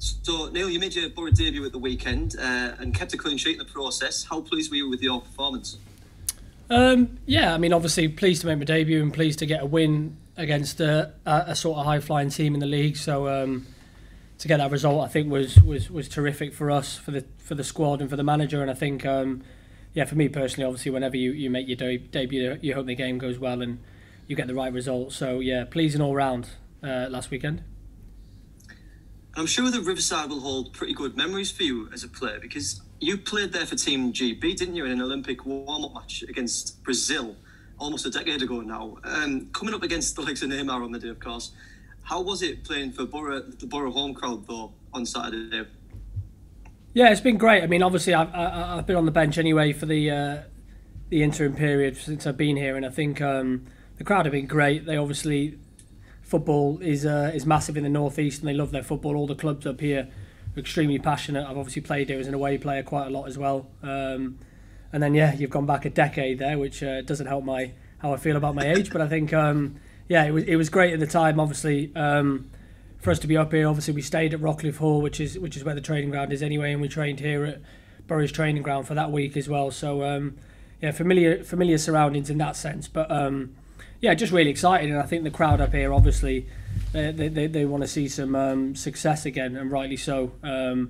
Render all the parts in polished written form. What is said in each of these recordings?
So, Neil, you made your Boro debut at the weekend and kept a clean sheet in the process. How pleased were you with your performance? Yeah, I mean, obviously pleased to make my debut and pleased to get a win against a sort of high-flying team in the league. So to get that result, I think was terrific for us, for the squad and for the manager. And I think, yeah, for me personally, obviously, whenever you make your debut, you hope the game goes well and you get the right result. So yeah, pleasing all round last weekend. I'm sure that Riverside will hold pretty good memories for you as a player, because you played there for Team GB, didn't you, in an Olympic warm-up match against Brazil almost a decade ago now. Coming up against the likes of Neymar on the day, of course. How was it playing for the Boro home crowd, though, on Saturday? Yeah, it's been great. I mean, obviously, I've been on the bench anyway for the interim period since I've been here, and I think the crowd have been great. They obviously... Football is massive in the northeast, and they love their football. All the clubs up here are extremely passionate. I've obviously played here as an away player quite a lot as well. And then yeah, you've gone back a decade there, which doesn't help how I feel about my age. But I think yeah, it was great at the time. Obviously, for us to be up here. Obviously, we stayed at Rockcliffe Hall, which is where the training ground is anyway, and we trained here at Boro's training ground for that week as well. So yeah, familiar surroundings in that sense. But yeah, just really excited, and I think the crowd up here, obviously, they want to see some success again, and rightly so. And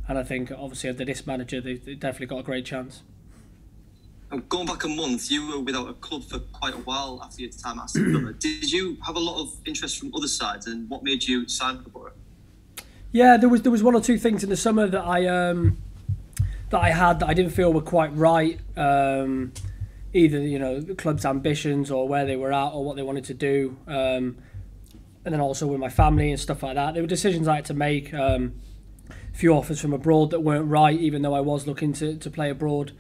I think, obviously, under this manager, they've definitely got a great chance. And going back a month, you were without a club for quite a while after your time at Aston Villa. Did you have a lot of interest from other sides, and what made you sign for Boro? Yeah, there was one or two things in the summer that I had that I didn't feel were quite right. Either, you know, the club's ambitions or where they were at or what they wanted to do. And then also with my family and stuff like that. There were decisions I had to make. A few offers from abroad that weren't right, even though I was looking to play abroad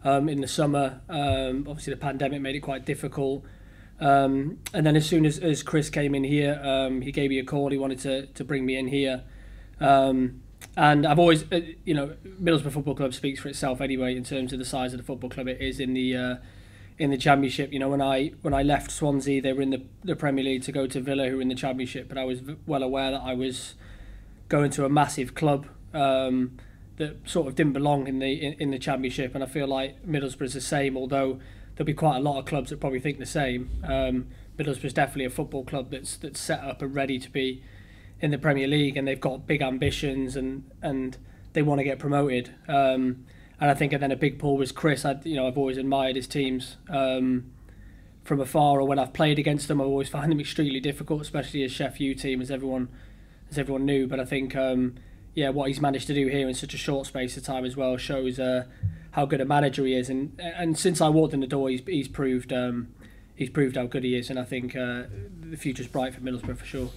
in the summer. Obviously, the pandemic made it quite difficult. And then as soon as Chris came in here, he gave me a call. He wanted to bring me in here. And I've always, you know, Middlesbrough Football Club speaks for itself anyway in terms of the size of the football club it is in the Championship. You know, when I left Swansea, they were in the Premier League, to go to Villa, who were in the Championship. But I was well aware that I was going to a massive club that sort of didn't belong in the Championship. And I feel like Middlesbrough's the same, although there'll be quite a lot of clubs that probably think the same. Middlesbrough's definitely a football club that's set up and ready to be in the Premier League, and they've got big ambitions and they want to get promoted. And I think then a big pull was Chris. I've always admired his teams from afar, or when I've played against them, I always find them extremely difficult, especially his Chef U team, as everyone knew. But I think yeah, what he's managed to do here in such a short space of time as well shows how good a manager he is. And since I walked in the door, he's proved how good he is. And I think the future's bright for Middlesbrough for sure.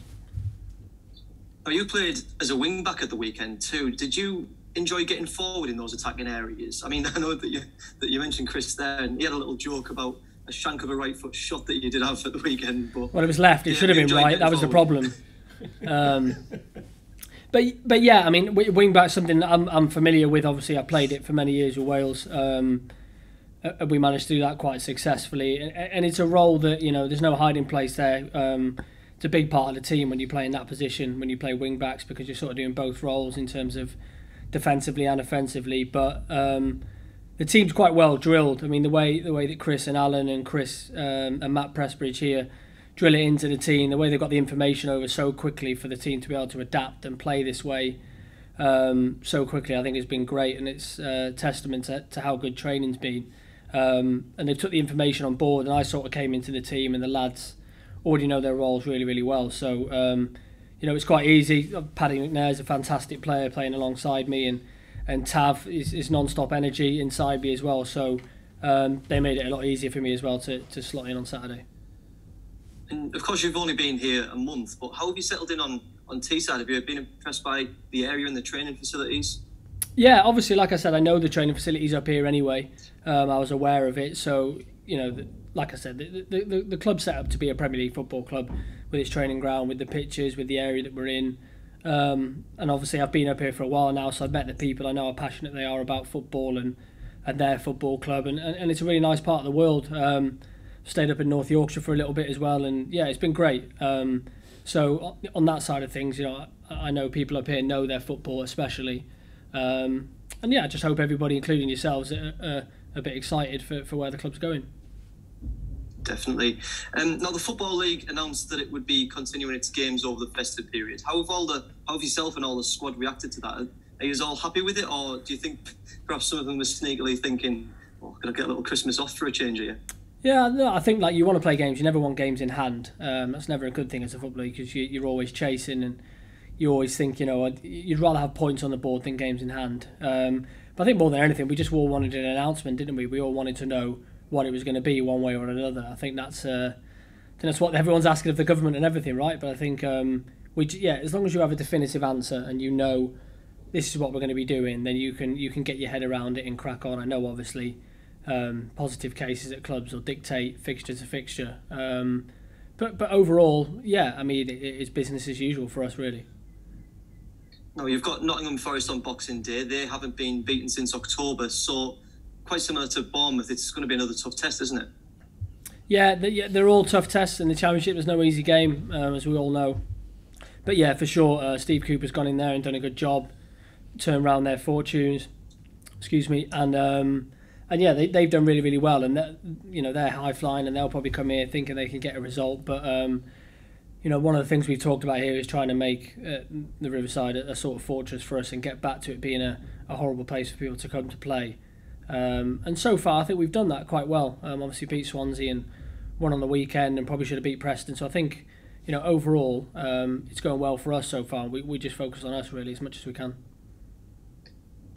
Now, you played as a wing back at the weekend too. Did you enjoy getting forward in those attacking areas? I mean, I know that you mentioned Chris there, and he had a little joke about a shank of a right foot shot that you did have at the weekend. But well, it was left. It should have been right. That was the problem. But yeah, I mean, wing back is something that I'm familiar with. Obviously, I played it for many years with Wales. We managed to do that quite successfully, and it's a role that, you know, there's no hiding place there. It's a big part of the team when you play in that position, when you play wing backs, because you're sort of doing both roles in terms of defensively and offensively. But the team's quite well drilled. I mean, the way that Chris and Alan and Chris and Matt Pressbridge here drill it into the team, the way they've got the information over so quickly for the team to be able to adapt and play this way so quickly, I think has been great, and it's a testament to how good training's been. And they took the information on board, and I sort of came into the team, and the lads already know their roles really, really well. So, you know, it's quite easy. Paddy McNair is a fantastic player playing alongside me, and Tav is non-stop energy inside me as well. So they made it a lot easier for me as well to slot in on Saturday. And of course, you've only been here a month, but how have you settled in on Teesside? Have you been impressed by the area and the training facilities? Yeah, obviously, like I said, I know the training facilities up here anyway. I was aware of it. So, you know, like I said, the club's set up to be a Premier League football club with its training ground, with the pitches, with the area that we're in. And obviously, I've been up here for a while now, so I've met the people. I know how passionate they are about football and their football club. And it's a really nice part of the world. Stayed up in North Yorkshire for a little bit as well. And yeah, it's been great. So on that side of things, I know people up here know their football especially. And yeah, I just hope everybody, including yourselves, are a bit excited for where the club's going. Definitely. Now, the Football League announced that it would be continuing its games over the festive period. How have yourself and all the squad reacted to that? Are you all happy with it, or do you think perhaps some of them were sneakily thinking, can I get a little Christmas off for a change here? Yeah, no, I think you want to play games. You never want games in hand. That's never a good thing as a footballer, because you're always chasing, and you always think, you'd rather have points on the board than games in hand. But I think more than anything, we just all wanted an announcement, didn't we? We all wanted to know what it was going to be one way or another. I think that's what everyone's asking of the government and everything, right? But I think as long as you have a definitive answer and you know this is what we're going to be doing, then you can get your head around it and crack on. I know obviously positive cases at clubs will dictate fixture to fixture, but overall, yeah, I mean it's business as usual for us, really. Now, you've got Nottingham Forest on Boxing Day. They haven't been beaten since October, so quite similar to Bournemouth, it's going to be another tough test, isn't it? Yeah, they're all tough tests in the Championship. There's no easy game, as we all know. But yeah, for sure, Steve Cooper's gone in there and done a good job, turned around their fortunes. Excuse me, and yeah, they've done really, really well, and they're high flying, and they'll probably come here thinking they can get a result. But one of the things we've talked about here is trying to make the Riverside a sort of fortress for us and get back to it being a horrible place for people to come to play. And so far, I think we've done that quite well. Obviously, beat Swansea and won on the weekend, and probably should have beat Preston. So I think, overall, it's going well for us so far. We just focus on us really as much as we can.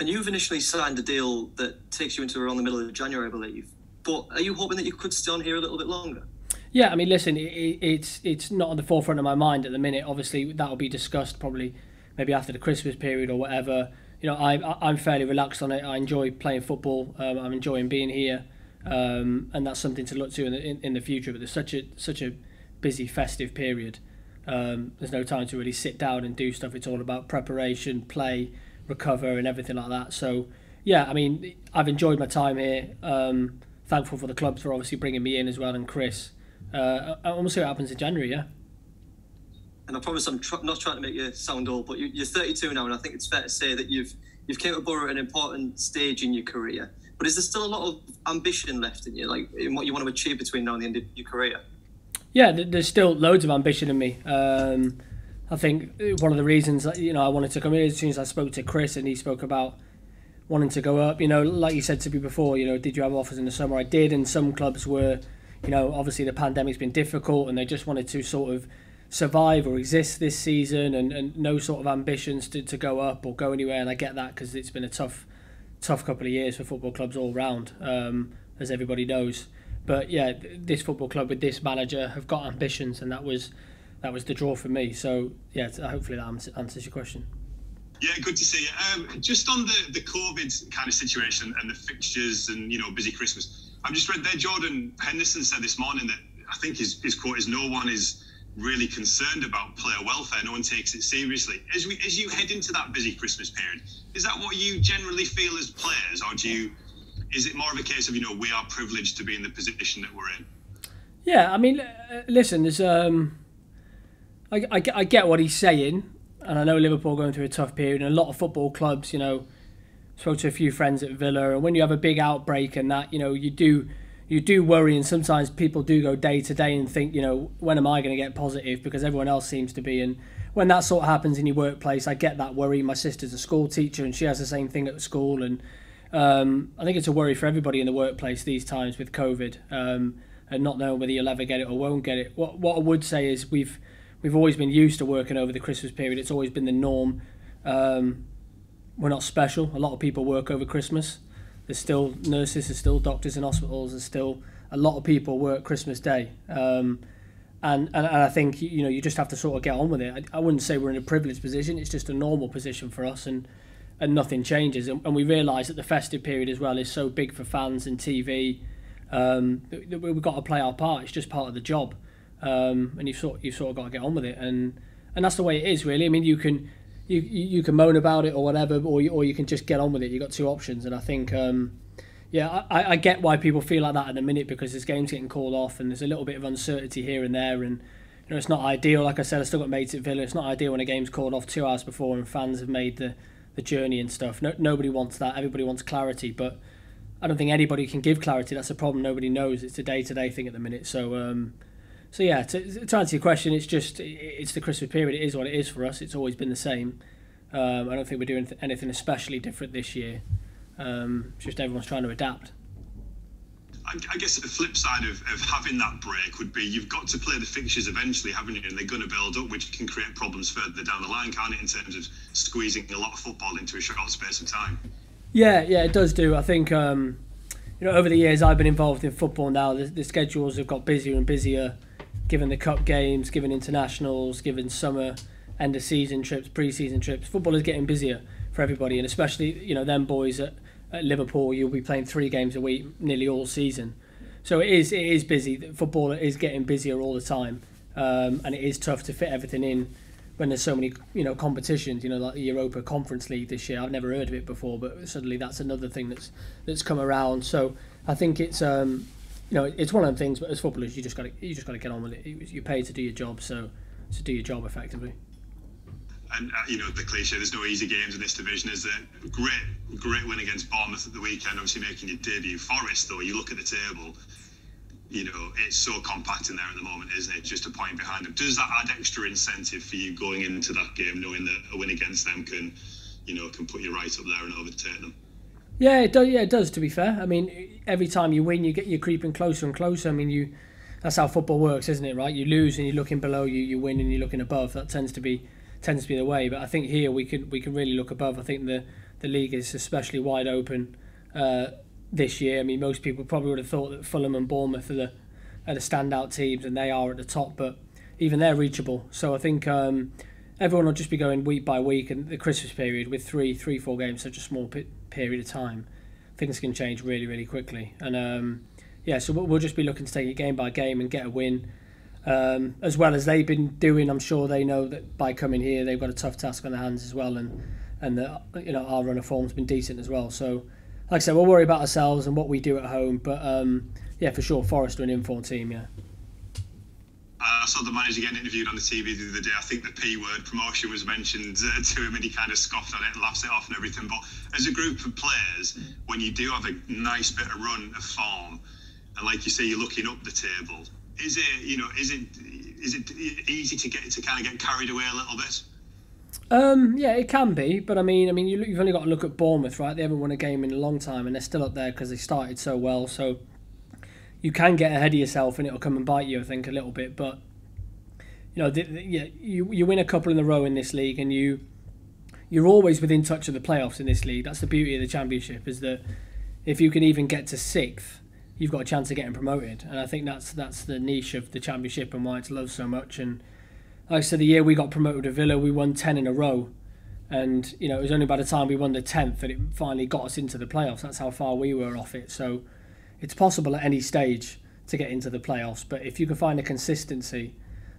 And you've initially signed a deal that takes you into around the middle of January, I believe. But are you hoping that you could stay on here a little bit longer? Yeah, I mean, listen, it's not on the forefront of my mind at the minute. Obviously, that will be discussed probably maybe after the Christmas period or whatever. I'm fairly relaxed on it. I enjoy playing football. I'm enjoying being here, and that's something to look to in the future. But there's such a busy festive period. There's no time to really sit down and do stuff. It's all about preparation, play, recover, and everything like that. So yeah, I mean, I've enjoyed my time here. Thankful for the club for obviously bringing me in as well, and Chris. And we'll see what happens in January. Yeah. And I promise I'm not trying to make you sound old, but you're 32 now, and I think it's fair to say that you've came to Boro at an important stage in your career. But is there still a lot of ambition left in you, like in what you want to achieve between now and the end of your career? Yeah, there's still loads of ambition in me. I think one of the reasons I wanted to come here, as soon as I spoke to Chris and he spoke about wanting to go up, like you said to me before, did you have offers in the summer? I did, and some clubs were, obviously the pandemic's been difficult, and they just wanted to sort of survive or exist this season, and no sort of ambitions to go up or go anywhere. And I get that, because it's been a tough couple of years for football clubs all round, as everybody knows. But yeah, this football club with this manager have got ambitions, and that was the draw for me. So yeah, hopefully that answers your question. Yeah, good to see you. Just on the COVID kind of situation and the fixtures and busy Christmas, I've just read there Jordan Henderson said this morning that I think his quote is, "No one is really concerned about player welfare. No one takes it seriously." As you head into that busy Christmas period, is that what you generally feel as players, or is it more of a case of we are privileged to be in the position that we're in? Yeah, I mean, listen, there's I get what he's saying, and I know Liverpool are going through a tough period, and a lot of football clubs, spoke to a few friends at Villa, and when you have a big outbreak and that, you do worry, and sometimes people do go day to day and think, when am I going to get positive, because everyone else seems to be. And when that sort of happens in your workplace, I get that worry. My sister's a school teacher, and she has the same thing at school, and I think it's a worry for everybody in the workplace these times with COVID, and not knowing whether you'll ever get it or won't get it. What I would say is we've always been used to working over the Christmas period. It's always been the norm. We're not special. A lot of people work over Christmas. There's still nurses, there's still doctors in hospitals, there's still a lot of people work Christmas Day. And I think you just have to sort of get on with it. I wouldn't say we're in a privileged position. It's just a normal position for us, and nothing changes. And we realise that the festive period as well is so big for fans and TV. That we've got to play our part. It's just part of the job, and you've sort of got to get on with it. And that's the way it is, really. I mean, you can moan about it or whatever, or you can just get on with it. You've got two options, and I think I get why people feel like that at the minute, because there's games getting called off and there's a little bit of uncertainty here and there, and it's not ideal. Like I said, I still got mates at Villa. It's not ideal when a game's called off 2 hours before and fans have made the journey and stuff. Nobody wants that. Everybody wants clarity, but I don't think anybody can give clarity. That's a problem. Nobody knows. It's a day-to-day thing at the minute. So yeah, to answer your question, it's the Christmas period. It is what it is for us. It's always been the same. I don't think we're doing anything especially different this year. Just everyone's trying to adapt. I guess the flip side of having that break would be you've got to play the fixtures eventually, haven't you? And they're going to build up, which can create problems further down the line, can't it, in terms of squeezing a lot of football into a short space of time? Yeah, it does do. I think over the years I've been involved in football now, the schedules have got busier and busier, given the cup games, given internationals, given summer, end of season trips, pre-season trips. Football is getting busier for everybody, and especially them boys at Liverpool, you'll be playing 3 games a week nearly all season. So it is busy. Football is getting busier all the time, and it is tough to fit everything in when there's so many competitions. Like the Europa Conference League this year. I've never heard of it before, but suddenly that's another thing that's come around. So I think it's it's one of them things. But as footballers, you just got to get on with it. You're paid to do your job, so to do your job effectively. And the cliche, there's no easy games in this division, is there? Great win against Bournemouth at the weekend, obviously making your debut. Forest, though, you look at the table, it's so compact in there at the moment, isn't it? Just a point behind them. Does that add extra incentive for you going into that game, knowing that a win against them can put you right up there and overtake them? Yeah, it does. Yeah, it does. To be fair, I mean, every time you win, you're creeping closer and closer. I mean, that's how football works, isn't it? Right? You lose and you're looking below. You win and you're looking above. That tends to be the way. But I think here we can really look above. I think the league is especially wide open this year. I mean, most people probably would have thought that Fulham and Bournemouth are the standout teams, and they are at the top. But even they're reachable. So I think everyone will just be going week by week, and the Christmas period with 4 games, such a small period of time, things can change really, really quickly. And so we'll just be looking to take it game by game and get a win. As well as they've been doing. I'm sure they know that by coming here they've got a tough task on their hands as well, and our run of form's been decent as well. So, like I said, we'll worry about ourselves and what we do at home. But for sure, Forest are an in-form team. Yeah. I saw the manager getting interviewed on the TV the other day. I think the P word, promotion, was mentioned to him, and he kind of scoffed at it and laughs it off and everything. But as a group of players, when you do have a nice bit of run of form, and like you say, you're looking up the table. Is it easy to kind of get carried away a little bit? Yeah, it can be, but I mean, you've only got to look at Bournemouth, right? They haven't won a game in a long time, and they're still up there because they started so well. So you can get ahead of yourself, and it'll come and bite you, I think, a little bit. But you win a couple in a row in this league, and you're always within touch of the playoffs in this league. That's the beauty of the Championship, is that if you can even get to 6th. You've got a chance of getting promoted, and I think that's the niche of the Championship and why it's loved so much. And like I said, the year we got promoted to Villa, we won 10 in a row, and it was only by the time we won the 10th that it finally got us into the playoffs. That's how far we were off it. So it's possible at any stage to get into the playoffs, but if you can find a consistency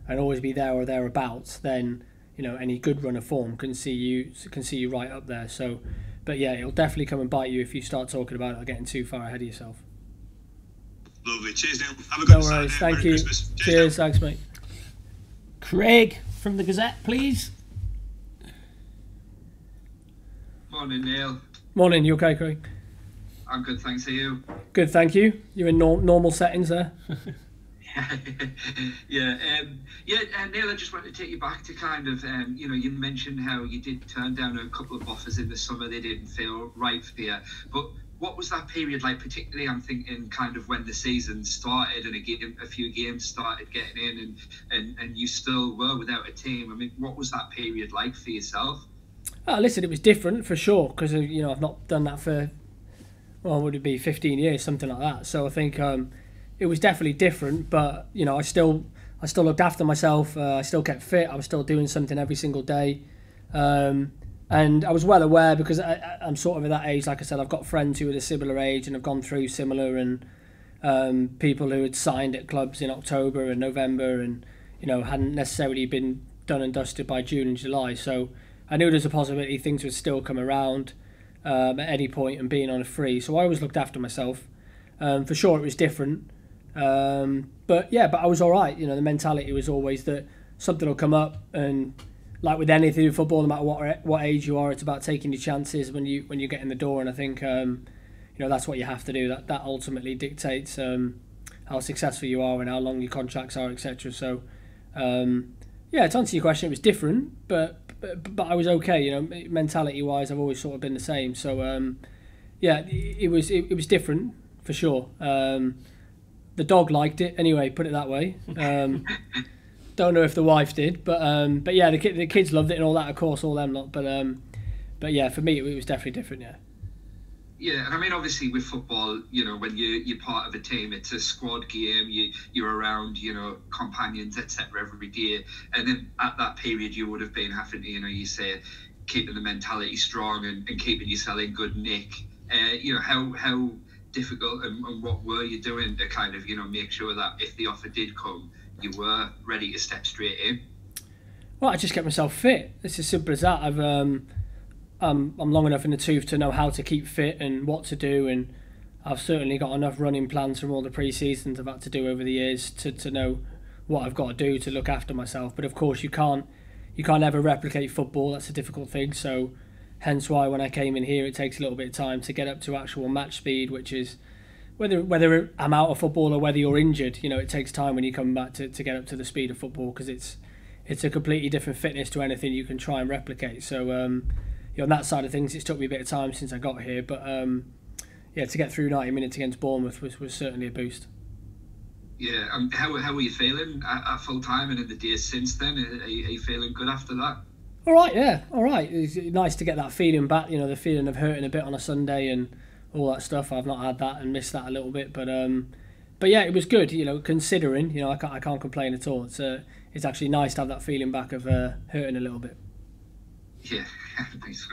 and always be there or thereabouts, then any good run of form can see you right up there. So, but yeah, it'll definitely come and bite you if you start talking about it or getting too far ahead of yourself. Lovely. Cheers, Neil. Have a good Saturday. Thank Merry you. Christmas. Cheers. Thanks, mate. Craig from the Gazette, please. Morning, Neil. Morning. You okay, Craig? I'm good, thanks. Are you? Good, thank you. You're in normal settings there. Yeah. Neil, I just wanted to take you back to kind of, you mentioned how you did turn down a couple of offers in the summer. They didn't feel right for you, but what was that period like? Particularly, I'm thinking kind of when the season started and a few games started getting in, and you still were without a team. I mean, what was that period like for yourself? Listen, it was different for sure, because I've not done that for, would it be 15 years, something like that. So I think it was definitely different, but I still looked after myself. I still kept fit. I was still doing something every single day. And I was well aware, because I'm sort of at that age, like I said, I've got friends who are a similar age and have gone through similar, and people who had signed at clubs in October and November and, hadn't necessarily been done and dusted by June and July. So I knew there's a possibility things would still come around at any point and being on a free. So I always looked after myself. For sure it was different, But I was all right. You know, the mentality was always that something will come up, and like with anything in football, no matter what age you are, it's about taking your chances when you get in the door. And I think that's what you have to do. That ultimately dictates how successful you are and how long your contracts are, etc. So to answer your question, it was different, but I was okay. You know, mentality wise, I've always sort of been the same. So it was different for sure. The dog liked it anyway, put it that way. Don't know if the wife did, but yeah, the kids loved it and all that, of course, all them lot. But yeah, for me, it was definitely different. Yeah. Yeah, and I mean, obviously with football, you know, when you're part of a team, it's a squad game. You're around, you know, companions, etc. every day, and then at that period, you would have been having to, you know, you say, keeping the mentality strong and keeping yourself in good nick. You know, how difficult and what were you doing to kind of, you know, make sure that if the offer did come, you were ready to step straight in? Well, I just kept myself fit. It's as simple as that. I'm long enough in the tooth to know how to keep fit and what to do, and I've certainly got enough running plans from all the pre-seasons I've had to do over the years to know what I've got to do to look after myself. But of course, you can't ever replicate football. That's a difficult thing. So hence why when I came in here, it takes a little bit of time to get up to actual match speed, which is whether I'm out of football or whether you're injured. You know, it takes time when you come back to get up to the speed of football, because it's a completely different fitness to anything you can try and replicate. So on that side of things, it's took me a bit of time since I got here, but to get through 90 minutes against Bournemouth was certainly a boost. Yeah, how were you feeling at full time and in the days since then? Are you feeling good after that? All right, yeah, all right. It's nice to get that feeling back, you know, the feeling of hurting a bit on a Sunday and all that stuff. I've not had that and missed that a little bit, but yeah, it was good, you know, considering, you know, I can't complain at all. It's actually nice to have that feeling back of hurting a little bit. Yeah, thanks.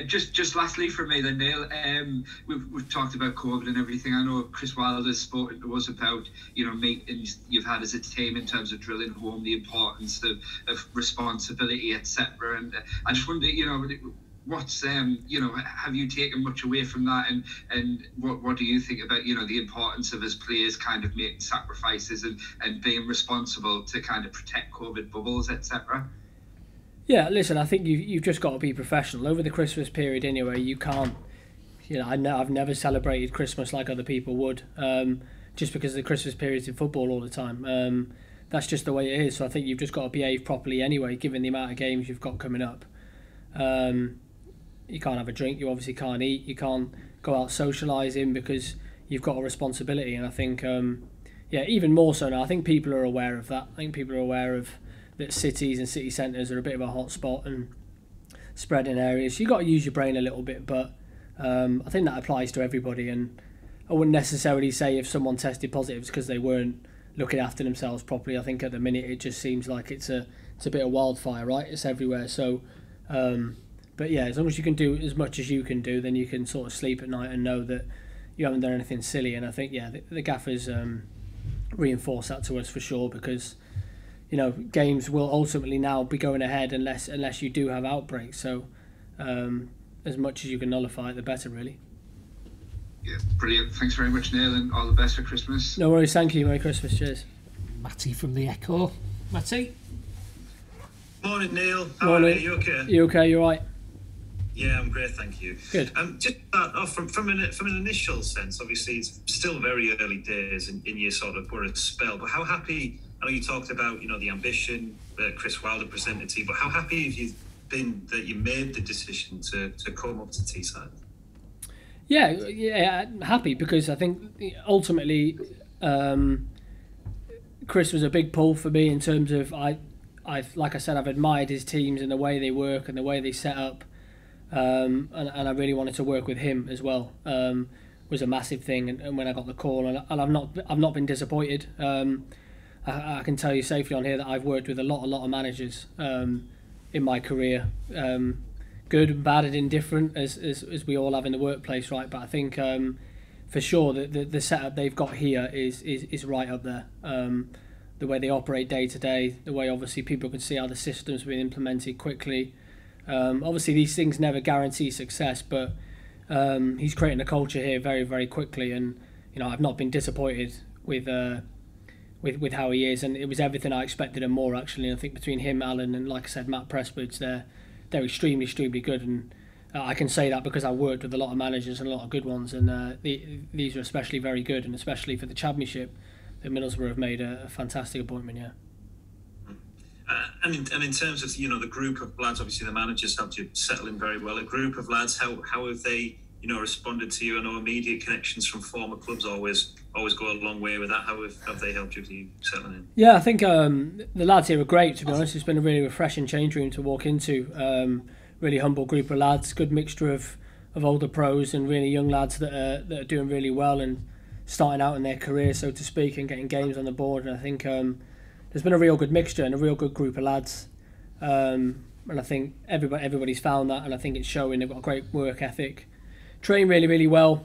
Just lastly from me then, Neil, we've talked about COVID and everything. I know Chris Wilder's spoken to us about, you know, meetings you've had as a team in terms of drilling home the importance of responsibility, etc. And I just wonder, you know, what's you know, have you taken much away from that, and what do you think about, you know, the importance of as players kind of making sacrifices and being responsible to kind of protect COVID bubbles, etc.? Yeah, listen, I think you've just got to be professional. Over the Christmas period anyway, you can't, you know, I've never celebrated Christmas like other people would, just because the Christmas period's in football all the time. That's just the way it is. So I think you've just got to behave properly anyway, given the amount of games you've got coming up. You can't have a drink, you obviously can't eat, you can't go out socialising because you've got a responsibility. And I think, even more so now, I think people are aware of that. I think people are aware of that cities and city centres are a bit of a hot spot and spreading areas. So you've got to use your brain a little bit, but I think that applies to everybody. And I wouldn't necessarily say if someone tested positive because they weren't looking after themselves properly. I think at the minute it just seems like it's a bit of wildfire, right? It's everywhere. So, but yeah, as long as you can do as much as you can do, then you can sort of sleep at night and know that you haven't done anything silly. And I think, the gaffers reinforce that to us for sure, because, you know, games will ultimately now be going ahead unless you do have outbreaks. So as much as you can nullify it, the better, really. Yeah, brilliant. Thanks very much, Neil, and all the best for Christmas. No worries, thank you. Merry Christmas, cheers. Matty from the Echo. Matty? Morning, Neil. How Morning. are you? You okay? You okay, you all right? Yeah, I'm great, thank you. Good. Just start off from an initial sense, obviously it's still very early days in your sort of Boro spell, but how happy, I know you talked about, you know, the ambition that Chris Wilder presented to you, but how happy have you been that you made the decision to come up to Teesside? Yeah, happy, because I think ultimately Chris was a big pull for me in terms of I've like I said, I've admired his teams and the way they work and the way they set up, and I really wanted to work with him as well. Was a massive thing, and when I got the call, and I've not been disappointed. I can tell you safely on here that I've worked with a lot of managers in my career, good and bad and indifferent, as we all have in the workplace, right? But I think for sure that the setup they've got here is right up there. The way they operate day to day, the way obviously people can see how the system's been implemented quickly. Obviously these things never guarantee success, but he's creating a culture here very, very quickly, and you know, I've not been disappointed with how he is, and it was everything I expected and more actually. And I think between him, Alan, and like I said, Matt Pressbridge, they're extremely good, and I can say that because I worked with a lot of managers and a lot of good ones, and these are especially very good, and especially for the Championship, that Middlesbrough have made a fantastic appointment. Yeah. And in terms of the group of lads, obviously the managers helped you settle in very well. A group of lads, how have they responded to you? I know immediate connections from former clubs always go a long way with that. How have they helped you settling in? Yeah, I think the lads here are great, to be honest. It's been a really refreshing change room to walk into. Really humble group of lads, good mixture of older pros and really young lads that are doing really well and starting out in their career, so to speak, and getting games on the board. And I think there's been a real good mixture and a real good group of lads. And I think everybody's found that, and I think it's showing. They've got a great work ethic, train really, really well.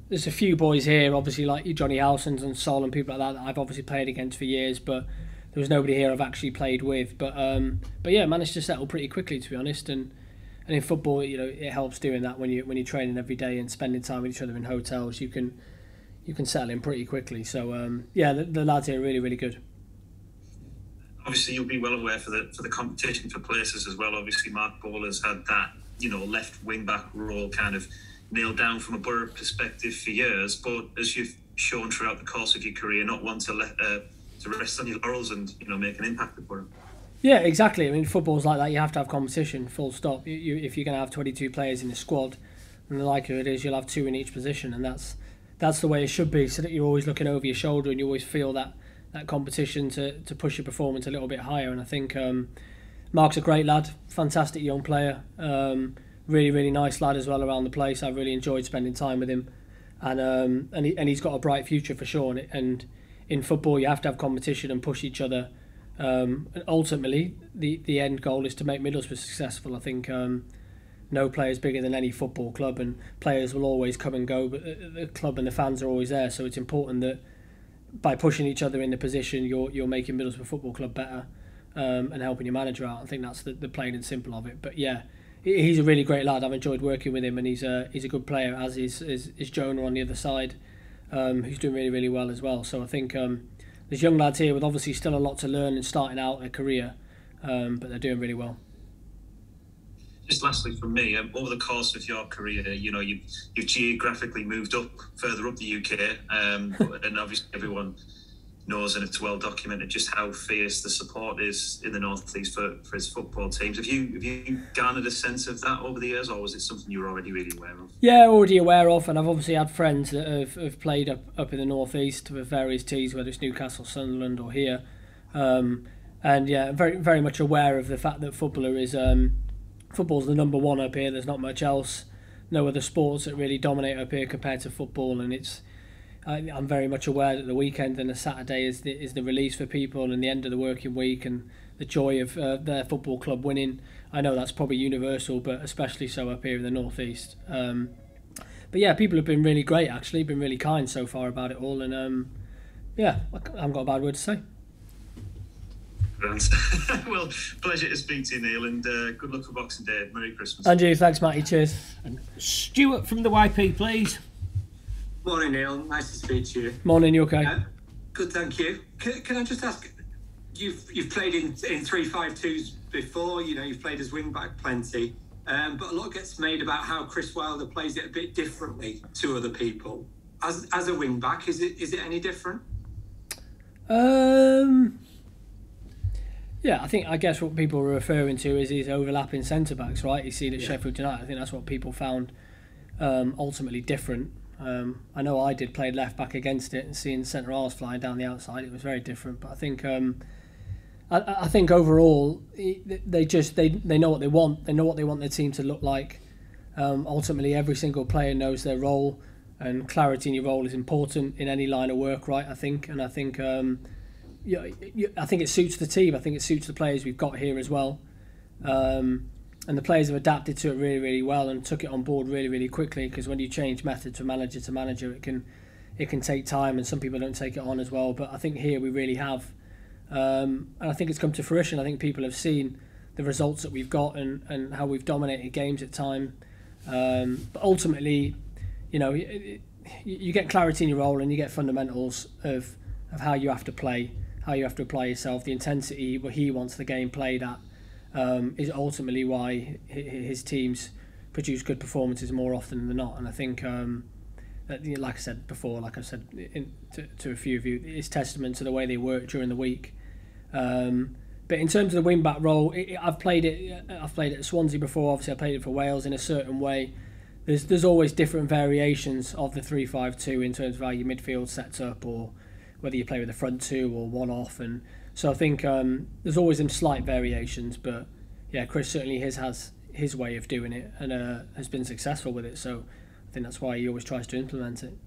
There's a few boys here, obviously, like Johnny Howsons and Sol and people like that I've obviously played against for years, but there was nobody here I've actually played with. But yeah, managed to settle pretty quickly, to be honest. And in football, it helps doing that when you're training every day and spending time with each other in hotels. You can settle in pretty quickly. So yeah, the lads here are really, really good. Obviously, you'll be well aware for the competition for places as well. Obviously, Mark Bowler's had that left wing back role kind of nailed down from a Boro perspective for years. But as you've shown throughout the course of your career, not one to rest on your laurels and make an impact at Boro. Yeah, exactly. I mean, football's like that. You have to have competition. Full stop. If you're going to have 22 players in a squad, and the likelihood is you'll have 2 in each position, and that's the way it should be. So that you're always looking over your shoulder and you always feel that competition to push your performance a little bit higher. And I think Mark's a great lad, fantastic young player, really, really nice lad as well around the place. I've really enjoyed spending time with him, and he's got a bright future for sure. And in football, you have to have competition and push each other. And ultimately, the end goal is to make Middlesbrough successful. I think no player is bigger than any football club, and players will always come and go, but the club and the fans are always there. So it's important that by pushing each other in the position, you're making Middlesbrough Football Club better, and helping your manager out. I think that's the plain and simple of it. But yeah, he's a really great lad. I've enjoyed working with him, and he's a good player, as is Jonah on the other side, who's doing really, really well as well. So I think there's young lads here with obviously still a lot to learn and starting out their career, but they're doing really well. Just lastly from me, over the course of your career, you've geographically moved further up the UK, and obviously everyone knows, and it's well documented, just how fierce the support is in the North East for his football teams. Have you garnered a sense of that over the years, or was it something you were already really aware of? Yeah, already aware of, and I've obviously had friends that have played up in the North East with various teams, whether it's Newcastle, Sunderland, or here, and yeah, very, very much aware of the fact that football's the number one up here. There's not much else, no other sports that really dominate up here compared to football, and I'm very much aware that the weekend and the Saturday is the release for people, and the end of the working week, and the joy of their football club winning. I know that's probably universal, but especially so up here in the North East. But yeah, people have been really great, actually, been really kind so far about it all, and yeah, I haven't got a bad word to say. Well, pleasure to speak to you, Neil, and good luck for Boxing Day. Merry Christmas. And you, thanks, Matty. Cheers. And Stuart from the YP, please. Morning, Neil. Nice to speak to you. Morning. You okay? Good, thank you. Can I just ask? You've played in 3-5-2s before. You've played as wing back plenty, but a lot gets made about how Chris Wilder plays it a bit differently to other people. As a wing back, is it any different? Yeah, I guess what people were referring to is his overlapping centre backs, right? You see at Sheffield United. I think that's what people found ultimately different. I know I played left back against it, and seeing centre halves flying down the outside, it was very different. But I think I think overall they know what they want. They know what they want their team to look like. Ultimately, every single player knows their role, and clarity in your role is important in any line of work, right? I think I think it suits the team. I think it suits the players we've got here as well. And the players have adapted to it really, really well and took it on board really, really quickly, because when you change method to manager, it can take time, and some people don't take it on as well. But I think here we really have. And I think it's come to fruition. I think people have seen the results that we've got and how we've dominated games at time. But ultimately, you get clarity in your role and you get fundamentals of how you have to play, how you have to apply yourself, the intensity where he wants the game played at, is ultimately why his teams produce good performances more often than not. And I think that, like I said before, like I've said to a few of you, it's testament to the way they work during the week. But in terms of the wing back role, I've played it at Swansea before. Obviously, I played it for Wales in a certain way. There's always different variations of the 3-5-2 in terms of how your midfield sets up, or whether you play with a front two or one off. And so I think there's always some slight variations. But yeah, Chris certainly has his way of doing it and has been successful with it. So I think that's why he always tries to implement it.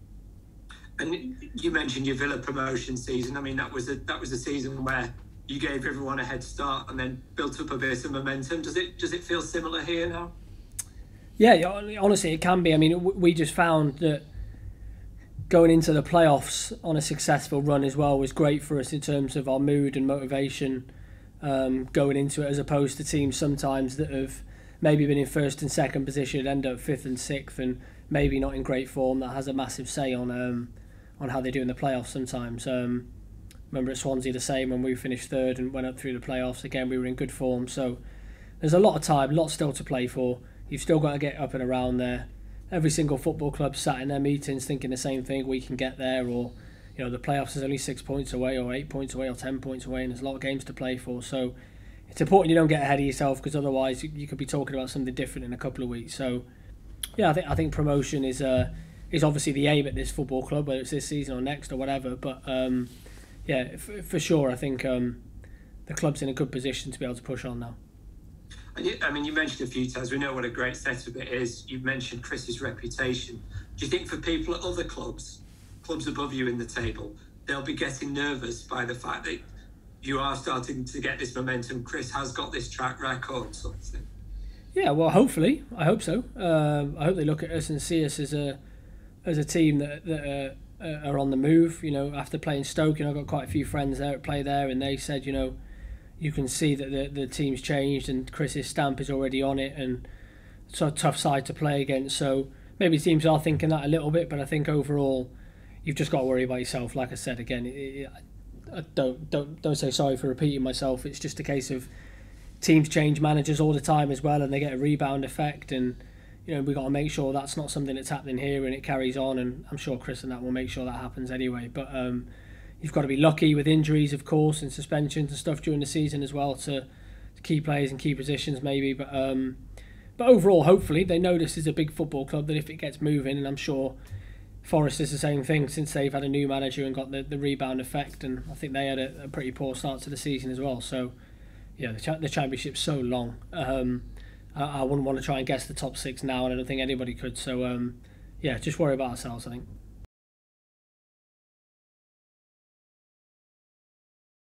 And you mentioned your Villa promotion season. I mean, that was a season where you gave everyone a head start and then built up a bit of momentum. Does it feel similar here now? Yeah, honestly, it can be. I mean, we just found that going into the playoffs on a successful run as well was great for us in terms of our mood and motivation going into it, as opposed to teams sometimes that have maybe been in first and second position, end up fifth and sixth, and maybe not in great form. That has a massive say on how they do in the playoffs sometimes. Remember at Swansea the same, when we finished third and went up through the playoffs. Again, we were in good form. So there's a lot of time, a lot still to play for. You've still got to get up and around there. Every single football club sat in their meetings thinking the same thing: we can get there, or the playoffs is only 6 points away, or 8 points away, or 10 points away, and there's a lot of games to play for. So it's important you don't get ahead of yourself, because otherwise you could be talking about something different in a couple of weeks. So yeah, I think promotion is obviously the aim at this football club, whether it's this season or next or whatever. But yeah, for sure, I think the club's in a good position to be able to push on now. And you mentioned a few times, we know what a great setup it is. You've mentioned Chris's reputation. Do you think for people at other clubs above you in the table, they'll be getting nervous by the fact that you are starting to get this momentum? Chris has got this track record, sort of thing. Yeah, well, hopefully, I hope so. I hope they look at us and see us as a team that are on the move. After playing Stoke, I've got quite a few friends there that play there, and they said, you can see that the team's changed and Chris's stamp is already on it, and it's a tough side to play against. So maybe teams are thinking that a little bit, but I think overall you've just got to worry about yourself. Like I said again, I don't say sorry for repeating myself. It's just a case of teams change managers all the time as well, and they get a rebound effect, and we've got to make sure that's not something that's happening here and it carries on. And I'm sure Chris and that will make sure that happens anyway. But you've got to be lucky with injuries, of course, and suspensions and stuff during the season as well to key players and key positions maybe. But overall, hopefully, they know this is a big football club, that if it gets moving, and I'm sure Forest is the same thing since they've had a new manager and got the rebound effect, and I think they had a pretty poor start to the season as well. So yeah, the championship's so long. I wouldn't want to try and guess the top six now, and I don't think anybody could. So yeah, just worry about ourselves, I think.